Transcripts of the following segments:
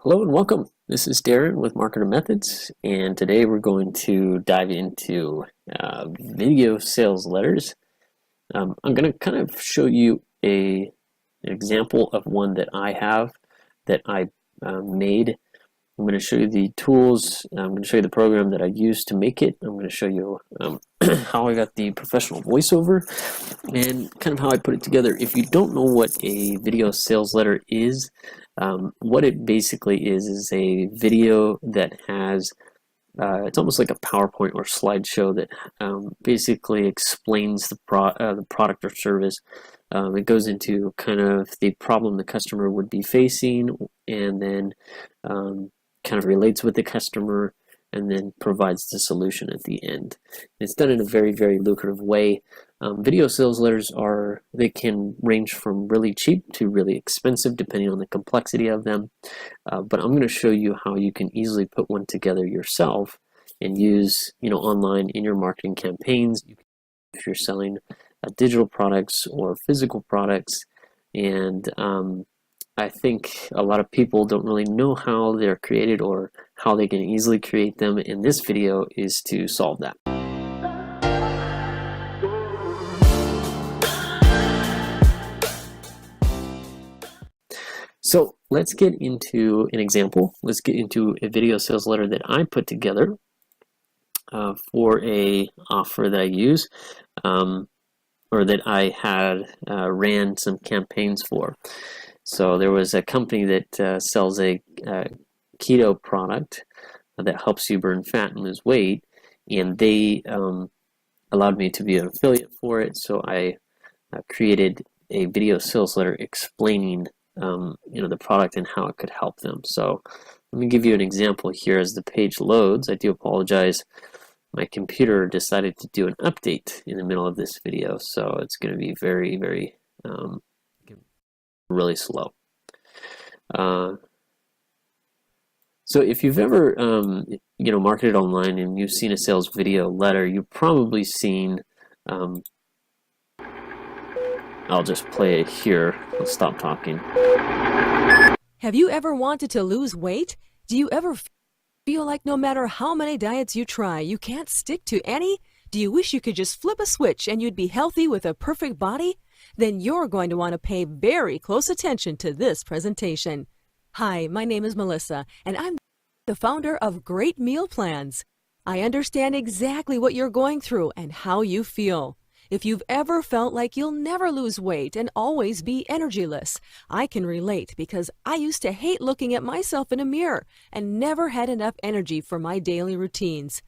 Hello and welcome. This is Darren with Marketer Methods, and today we're going to dive into video sales letters. I'm going to kind of show you an example of one that I have that I made. I'm going to show you the tools. I'm going to show you the program that I used to make it. I'm going to show you how I got the professional voiceover and kind of how I put it together. If you don't know what a video sales letter is, what it basically is a video that has it's almost like a PowerPoint or slideshow that basically explains the product or service. It goes into kind of the problem the customer would be facing, and then kind of relates with the customer, and then provides the solution at the end. It's done in a very, very lucrative way. Video sales letters they can range from really cheap to really expensive depending on the complexity of them. But I'm going to show you how you can easily put one together yourself and use, online in your marketing campaigns. If you're selling digital products or physical products, and I think a lot of people don't really know how they're created or how they can easily create them, and this video is to solve that. So let's get into an example. Let's get into a video sales letter that I put together for a offer that I use, or that I had ran some campaigns for. So there was a company that sells a keto product that helps you burn fat and lose weight, and they allowed me to be an affiliate for it. So I created a video sales letter explaining the product and how it could help them. So let me give you an example here as the page loads. I do apologize. My computer decided to do an update in the middle of this video, so it's going to be very, very really slow. So if you've ever marketed online and you've seen a sales video letter, you've probably seen I'll just play it here. I'll stop talking. Have you ever wanted to lose weight? Do you ever feel like no matter how many diets you try, you can't stick to any? Do you wish you could just flip a switch and you'd be healthy with a perfect body? Then you're going to want to pay very close attention to this presentation. Hi, my name is Melissa, and I'm the founder of Great Meal Plans. I understand exactly what you're going through and how you feel. If you've ever felt like you'll never lose weight and always be energyless, I can relate because I used to hate looking at myself in a mirror and never had enough energy for my daily routines.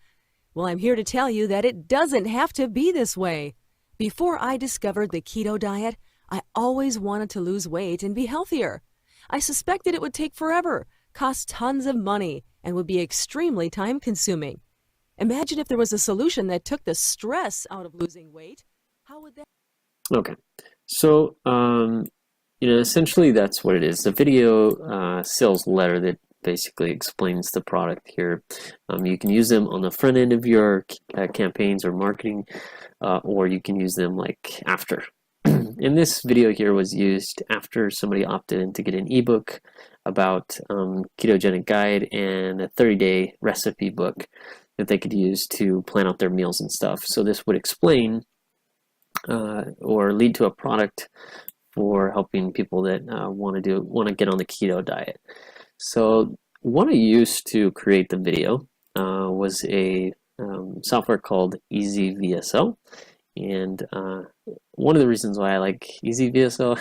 Well, I'm here to tell you that it doesn't have to be this way. Before I discovered the keto diet, I always wanted to lose weight and be healthier. I suspected it would take forever, cost tons of money, and would be extremely time-consuming. Imagine if there was a solution that took the stress out of losing weight. How would that? Okay, so essentially that's what it is. The video sales letter that basically explains the product here. You can use them on the front end of your campaigns or marketing, or you can use them like after. And this video here was used after somebody opted in to get an ebook about ketogenic guide and a 30-day recipe book that they could use to plan out their meals and stuff. So this would explain or lead to a product for helping people that want to get on the keto diet. So what I used to create the video was a software called EasyVSL, and one of the reasons why I like EasyVSL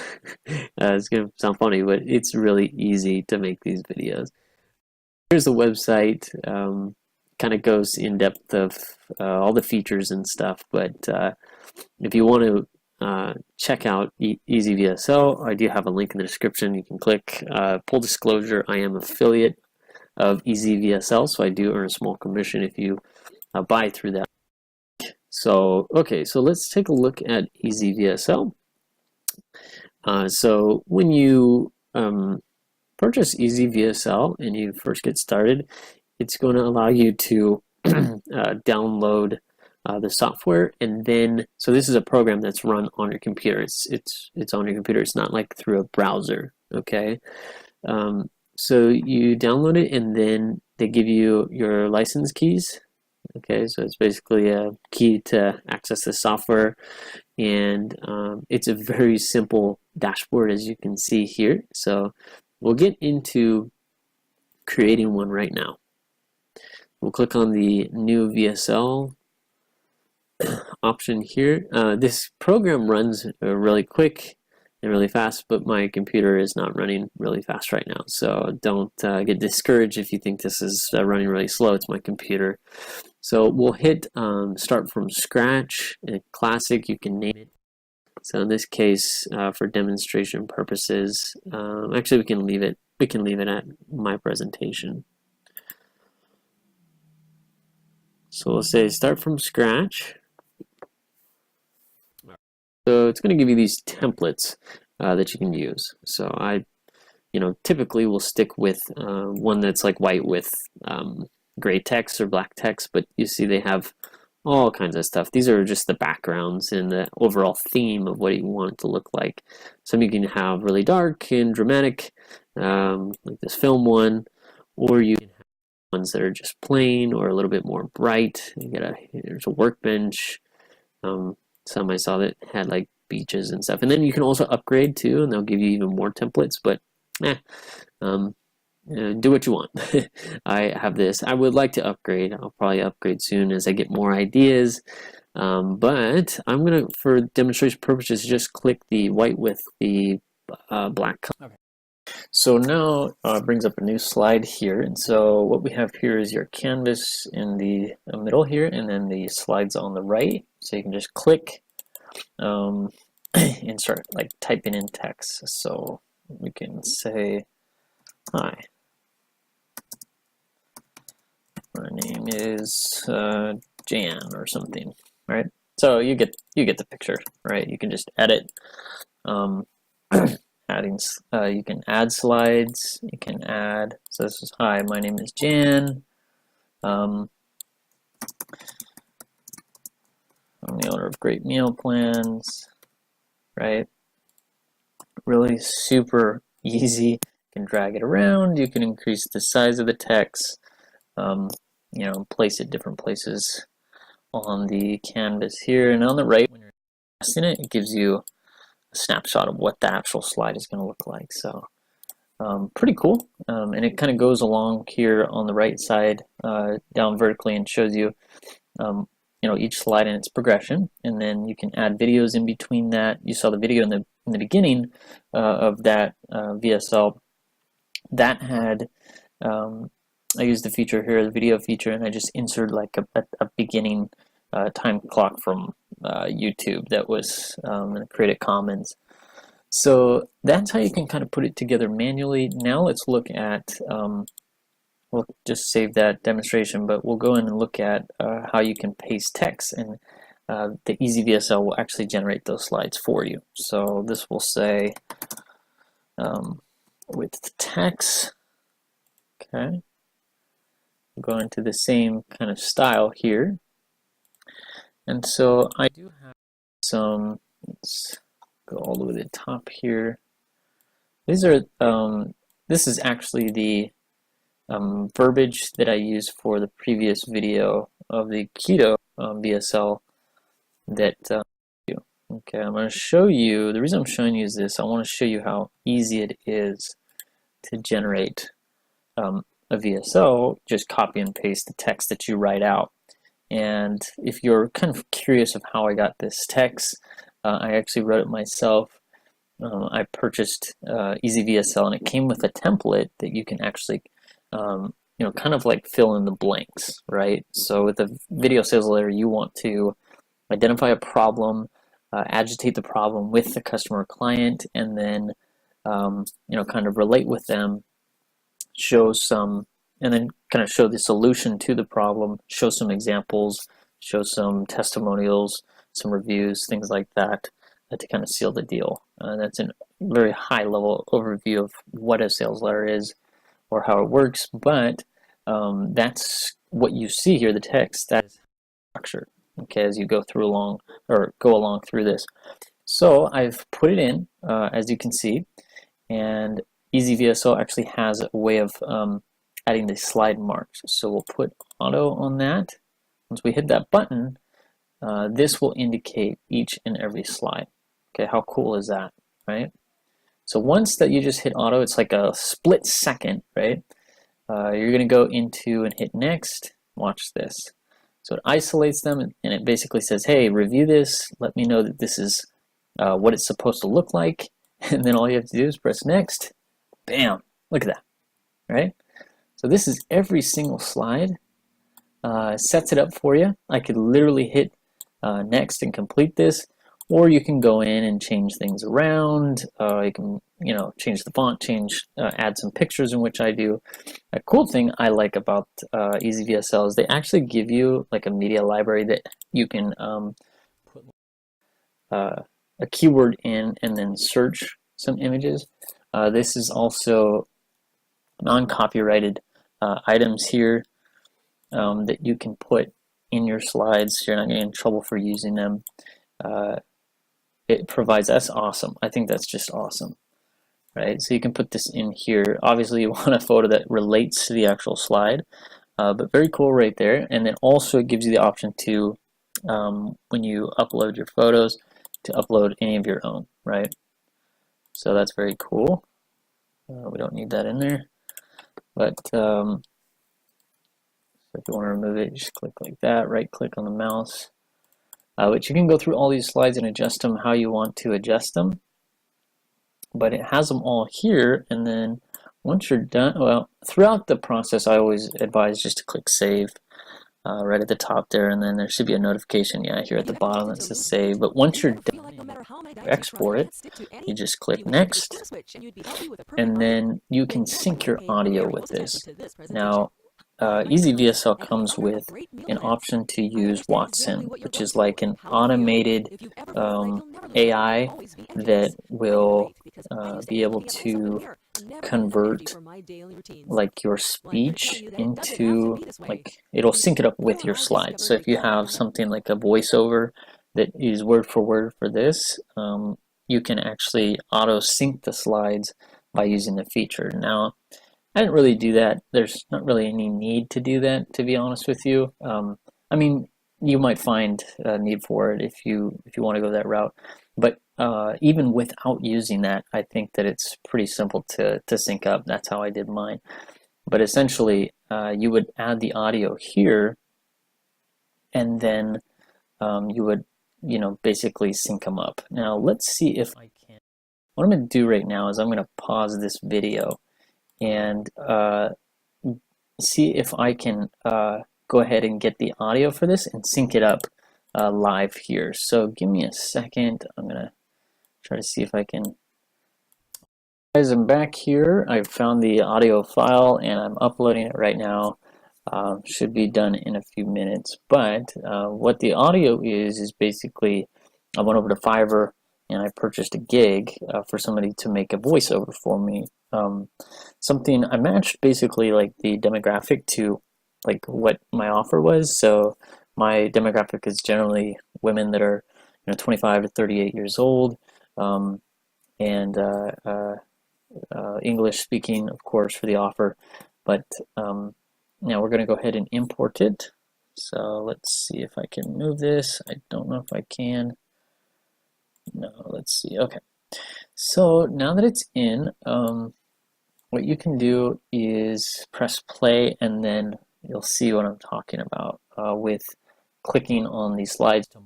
is going to sound funny, but it's really easy to make these videos. Here's the website. Kind of goes in depth of all the features and stuff, but if you want to check out EasyVSL, I do have a link in the description. You can click. Full disclosure, I am affiliate of EasyVSL, so I do earn a small commission if you buy through that. So okay, so let's take a look at EasyVSL. So when you purchase EasyVSL and you first get started, it's going to allow you to download the software, and then so this is a program that's run on your computer. It's on your computer. It's not like through a browser. Okay, So you download it and then they give you your license keys. Okay, so it's basically a key to access the software, and it's a very simple dashboard as you can see here. So we'll get into creating one right now. We'll click on the new VSL option here. This program runs really quick and really fast, but my computer is not running really fast right now. So don't get discouraged if you think this is running really slow. It's my computer. So we'll hit start from scratch. In classic, you can name it. So in this case, for demonstration purposes, actually we can leave it. We can leave it at my presentation. So we'll say start from scratch. So it's going to give you these templates that you can use. So I, typically will stick with one that's like white with gray text or black text, but you see they have all kinds of stuff. These are just the backgrounds and the overall theme of what you want it to look like. Some you can have really dark and dramatic, like this film one, or you can have ones that are just plain or a little bit more bright. There's a workbench. Some I saw that had like beaches and stuff, and then you can also upgrade too, and they'll give you even more templates. But do what you want. I have this. I would like to upgrade. I'll probably upgrade soon as I get more ideas. But I'm gonna, for demonstration purposes, just click the white with the black color. Okay. So now it brings up a new slide here, and so what we have here is your canvas in the middle here, and then the slides on the right. So you can just click and start like typing in text. So we can say, "Hi, my name is Jan," or something, right? So you get the picture, right? You can just edit. You can add slides. You can add. So this is, "Hi, my name is Jan. I'm the owner of Great Meal Plans," right? Really super easy. You can drag it around. You can increase the size of the text. Place it different places on the canvas here, and on the right, when you're testing it, it gives you a snapshot of what the actual slide is going to look like. So pretty cool, and it kind of goes along here on the right side down vertically and shows you each slide in its progression, and then you can add videos in between that. You saw the video in the beginning of that VSL that had I used the feature here, the video feature, and I just inserted like a beginning time clock from YouTube that was in Creative Commons. So that's how you can kind of put it together manually. Now let's look at, we'll just save that demonstration, but we'll go in and look at how you can paste text, and the EasyVSL will actually generate those slides for you. So this will say with text, okay. Go into the same kind of style here, and so I do have some. Let's go all the way to the top here. These are this is actually the verbiage that I used for the previous video of the keto VSL that okay, I'm going to show you. The reason I'm showing you is this. I want to show you how easy it is to generate a VSL. Just copy and paste the text that you write out. And if you're kind of curious of how I got this text, I actually wrote it myself. I purchased EasyVSL, and it came with a template that you can actually kind of like fill in the blanks, right? So with a video sales letter, you want to identify a problem, agitate the problem with the customer or client, and then kind of relate with them, show some, and then kind of show the solution to the problem, show some examples, show some testimonials, some reviews, things like that, to kind of seal the deal. That's a very high level overview of what a sales letter is or how it works, but that's what you see here, the text, that is structured, okay, as you go along through this. So I've put it in, as you can see, and EasyVSL actually has a way of adding the slide marks. So we'll put auto on that. Once we hit that button, this will indicate each and every slide. Okay, how cool is that, right? So once that you just hit auto, it's like a split second, right? You're going to go into and hit next. Watch this. So it isolates them and it basically says, hey, review this. Let me know that this is what it's supposed to look like. And then all you have to do is press next. Bam! Look at that, right? So this is every single slide. Sets it up for you. I could literally hit next and complete this, or you can go in and change things around. You can, change the font, add some pictures, in which I do. A cool thing I like about EasyVSL is they actually give you like a media library that you can put a keyword in and then search some images. This is also non-copyrighted items here that you can put in your slides, so you're not getting in trouble for using them. It provides, that's awesome. I think that's just awesome, right? So you can put this in here. Obviously you want a photo that relates to the actual slide, but very cool right there. And then also it gives you the option to, when you upload your photos, to upload any of your own, right? So that's very cool. We don't need that in there, but so if you want to remove it, just click like that, right click on the mouse. But you can go through all these slides and adjust them how you want to adjust them. But it has them all here, and then once you're done, well, throughout the process, I always advise just to click save right at the top there, and then there should be a notification, here at the bottom that says save. But once you're done, you export it, you just click next, and then you can sync your audio with this. Now, EasyVSL comes with an option to use Watson, which is like an automated AI that will be able to convert like your speech into, like, it'll sync it up with your slides. So if you have something like a voiceover that is word for this, you can actually auto sync the slides by using the feature. Now, I didn't really do that. There's not really any need to do that, to be honest with you. I mean, you might find a need for it if you want to go that route. But even without using that, I think that it's pretty simple to sync up. That's how I did mine. But essentially, you would add the audio here, and then you would, basically sync them up. Now, let's see if I can. What I'm going to do right now is I'm going to pause this video and see if I can go ahead and get the audio for this and sync it up live here. So give me a second. I'm gonna try to see if I can. Guys, I'm back here. I've found the audio file and I'm uploading it right now. Should be done in a few minutes. But what the audio is basically, I went over to Fiverr and I purchased a gig for somebody to make a voiceover for me. Something I matched basically like the demographic to like what my offer was. So my demographic is generally women that are 25 to 38 years old, and English speaking, of course, for the offer. But now we're going to go ahead and import it. So let's see if I can move this. I don't know if I can. No, let's see. Okay. So now that it's in, what you can do is press play, and then you'll see what I'm talking about with clicking on these slides to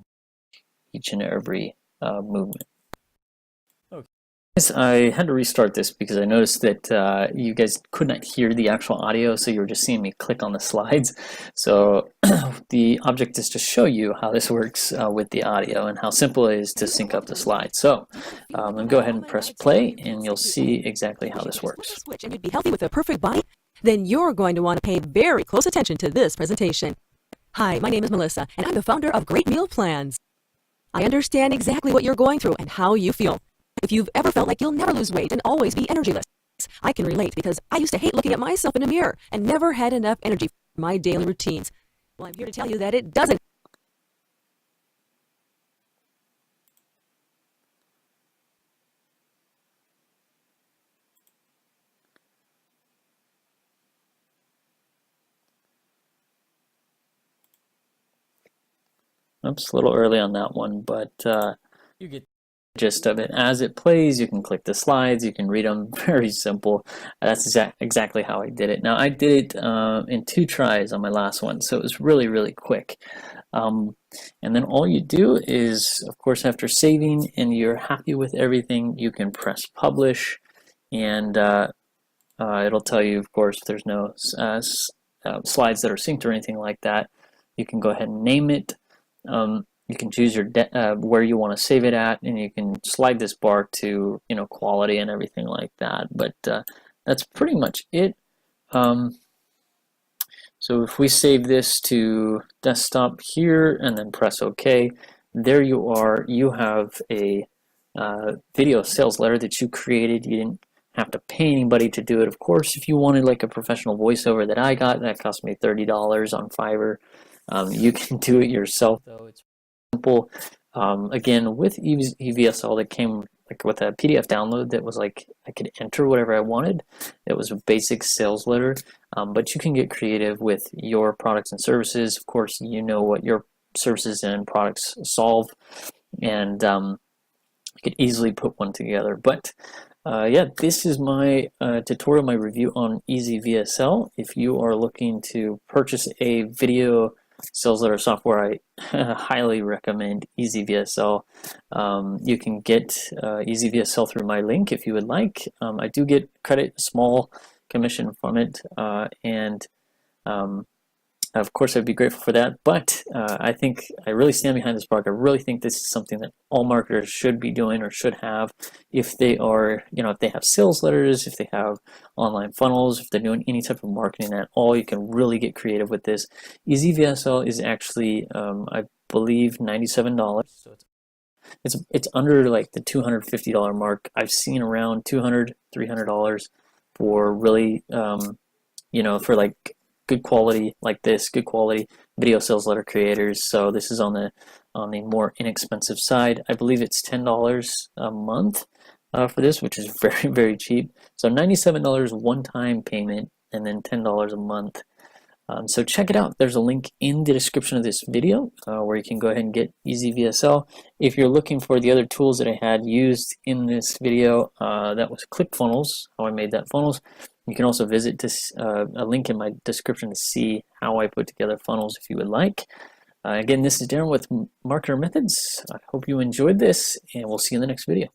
each and every movement. Okay. I had to restart this because I noticed that you guys could not hear the actual audio, so you were just seeing me click on the slides. So the object is to show you how this works with the audio and how simple it is to sync up the slides. So I'm going to go ahead and press play, and you'll see exactly how this works. And you'd be healthy with a perfect body? Then you're going to want to pay very close attention to this presentation. Hi, my name is Melissa, and I'm the founder of Great Meal Plans. I understand exactly what you're going through and how you feel. If you've ever felt like you'll never lose weight and always be energyless, I can relate because I used to hate looking at myself in a mirror and never had enough energy for my daily routines. Well, I'm here to tell you that it doesn't. Oops, a little early on that one, but you get the gist of it. As it plays, you can click the slides, you can read them. Very simple. That's exactly how I did it. Now, I did it in 2 tries on my last one, so it was really, really quick. And then all you do is, of course, after saving and you're happy with everything, you can press publish, and it'll tell you, of course, there's no slides that are synced or anything like that. You can go ahead and name it. You can choose your where you want to save it at, and you can slide this bar to quality and everything like that. But that's pretty much it. So if we save this to desktop here and then press OK, there you are. You have a video sales letter that you created. You didn't have to pay anybody to do it. Of course, if you wanted like a professional voiceover that I got, that cost me $30 on Fiverr. You can do it yourself, though. It's simple. Again, with EasyVSL, that came like with a PDF download that was like I could enter whatever I wanted. It was a basic sales letter, but you can get creative with your products and services. Of course, you know what your services and products solve, and you could easily put one together. But yeah, this is my tutorial, my review on EasyVSL. If you are looking to purchase a video sales letter software, I highly recommend EasyVSL. You can get EasyVSL through my link if you would like. I do get credit, small commission from it, and of course I'd be grateful for that, but I think I really stand behind this product. I really think this is something that all marketers should be doing or should have if they are, if they have sales letters, if they have online funnels, if they're doing any type of marketing at all. You can really get creative with this. EasyVSL is actually, I believe, $97. So it's under like the $250 mark. I've seen around $200, $300 for really, for like good quality like this, good quality video sales letter creators. So this is on the more inexpensive side. I believe it's $10 a month for this, which is very, very cheap. So $97 one-time payment, and then $10 a month. So check it out. There's a link in the description of this video where you can go ahead and get EasyVSL. If you're looking for the other tools that I had used in this video, that was ClickFunnels, how I made that funnels. You can also visit this a link in my description to see how I put together funnels if you would like. Again, this is Darren with Marketer Methods. I hope you enjoyed this, and we'll see you in the next video.